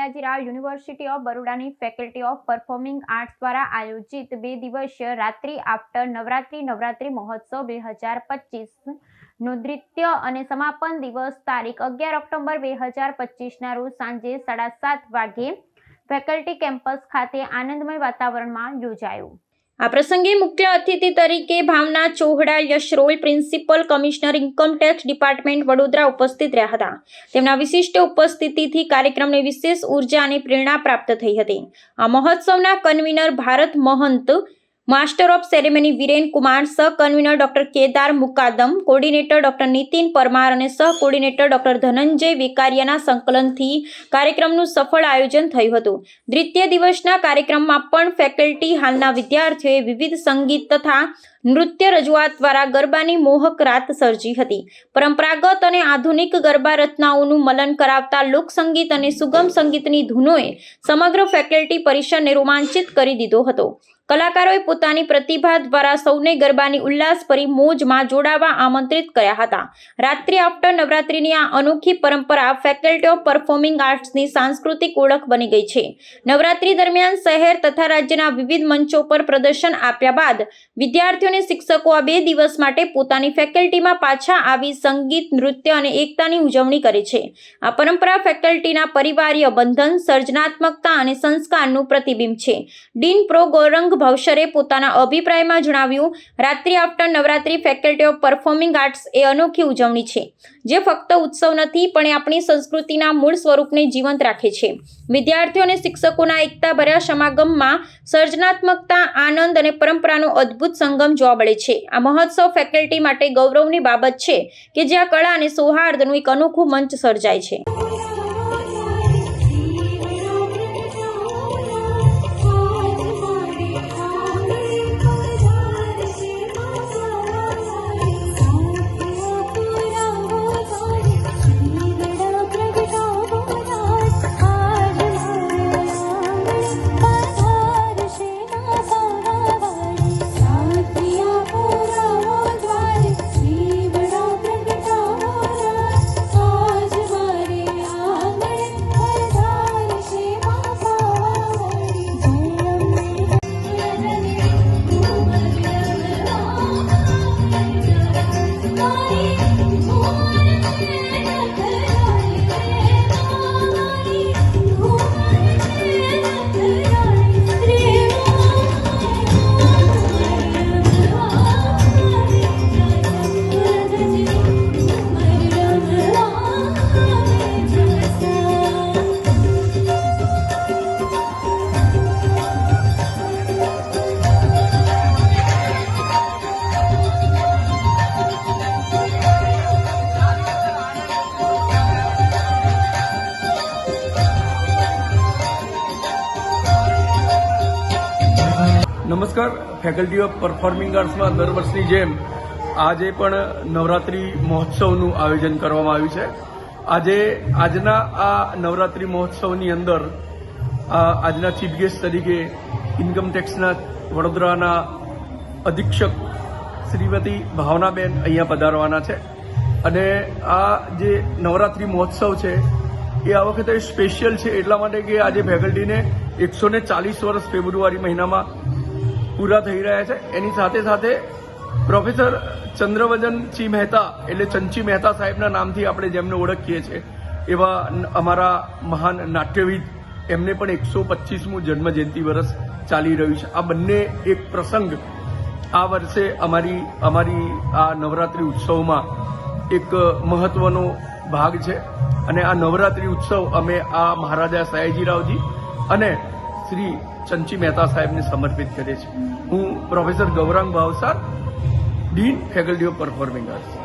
Sayajirao university of બરોડાની faculty of performing arts દ્વારા આયોજિત 2 દિવસીય રાત્રિ આફ્ટર નવરાત્રી મહોત્સવ 2025 નો નૃત્ય અને સમાપન દિવસ તારીખ 11 ઓક્ટોબર 2025 રોજ સાંજે 7:30 વાગ્યે ફેકલ્ટી કેમ્પસ ખાતે આનંદમય વાતાવરણમાં યોજાયો। આ પ્રસંગે મુખ્ય અતિથિ તરીકે Bhavna Chohda Yashrol principal commissioner income tax department Vadodara ઉપસ્થિત રહ્યા હતા। તેમના વિશિષ્ટ ઉપસ્થિતિથી કાર્યક્રમને વિશેષ ઉર્જા અને પ્રેરણા પ્રાપ્ત થઈ હતી। આ મહોત્સવના convener Bharat Mahant, master of ceremony Viren Kumar, સહ convener doctor Kedar Mukadam, coordinator doctor Nitin Parmar અને સહ કોર્ડિનેટર ડોક્ટર ધનંજય વેકારિયાના સંકલનથી કાર્યક્રમનું સફળ આયોજન થયું હતું। દ્વિતીય દિવસના કાર્યક્રમમાં પણ ફેકલ્ટી હાલના વિદ્યાર્થીઓએ વિવિધ સંગીત તથા નૃત્ય રજૂઆત દ્વારા ગરબાની મોહક રાત સર્જી હતી। પરંપરાગત અને આધુનિક ગરબા રચનાઓનું મલન કરાવતા લોકસંગીત અને સુગમ સંગીતની ધૂનોએ સમગ્ર ફેકલ્ટી પરિસરને રોમાંચિત કરી દીધો હતો। કલાકારોએ પોતાની પ્રતિભા દ્વારા સૌને ગરબાની ઉલ્લાસભરી મોજમાં જોડાવા આમંત્રિત કર્યા હતા। રાત્રિ આફ્ટર નવરાત્રિની આ અનોખી પરંપરા ફેકલ્ટી ઓફ પરફોર્મિંગ આર્ટ્સની સાંસ્કૃતિક ઓળખ બની ગઈ છે। નવરાત્રિ દરમિયાન શહેર તથા રાજ્યના વિવિધ મંચો પર પ્રદર્શન આપ્યા બાદ વિદ્યાર્થીઓ અને શિક્ષકો આ 2 દિવસ માટે પોતાની ફેકલ્ટીમાં પાછા આવી સંગીત, નૃત્ય અને એકતાની ઉજવણી કરે છે। આ પરંપરા ફેકલ્ટીના પરિવારીય બંધન, સર્જનાત્મકતા અને સંસ્કારનું પ્રતિબિંબ છે। ડીન પ્રો ગૌરંગ ભવશરે પોતાના અભિપ્રાયમાં જણાવ્યું, Ratri after Navratri faculty of performing arts એ અનોખી ઉજવણી છે જે ફક્ત ઉત્સવ નથી પણ એ આપણી સંસ્કૃતિના મૂળ સ્વરૂપને જીવંત રાખે છે। વિદ્યાર્થીઓ અને શિક્ષકોના એકતાભર્યા સમાગમમાં સર્જનાત્મકતા, આનંદ અને પરંપરાનો અદ્ભુત સંગમ જોવા મળે છે। આ મહોત્સવ ફેકલ્ટી માટે ગૌરવની બાબત છે કે જ્યાં કળા અને સૌહાર્દનું એક અનોખું મંચ સર્જાય છે। નમસ્કાર। ફેકલ્ટી ઓફ પરફોર્મિંગ આર્ટ્સમાં દર વર્ષની જેમ આજે પણ નવરાત્રિ મહોત્સવનું આયોજન કરવામાં આવ્યું છે। આજના આ નવરાત્રિ મહોત્સવની અંદર આજના ચીફ ગેસ્ટ તરીકે ઇન્કમ ટેક્સના વડોદરાના અધિક્ષક શ્રીમતી ભાવનાબેન અહીંયા પધારવાના છે અને આ જે નવરાત્રિ મહોત્સવ છે એ આ વખતે સ્પેશિયલ છે એટલા માટે કે આજે ફેકલ્ટીને 140 વર્ષ ફેબ્રુઆરી મહિનામાં પૂરા થઈ રહ્યા છે। એની સાથે સાથે પ્રોફેસર ચંદ્રવદનસિંહ મહેતા એટલે ચંચી મહેતા સાહેબના નામથી આપણે જેમને ઓળખીએ છીએ એવા અમારા મહાન નાટ્યવિદ, એમને પણ 125મું જન્મજયંતિ વર્ષ ચાલી રહ્યું છે। આ બંને એક પ્રસંગ આ વર્ષે અમારી આ નવરાત્રિ ઉત્સવમાં એક મહત્વનો ભાગ છે અને આ નવરાત્રિ ઉત્સવ અમે આ મહારાજા સયાજીરાવજી અને શ્રી ચંચી મહેતા સાહેબને સમર્પિત કરીએ છીએ। હું professor Gaurang Bhavsar, dean faculty of performing arts.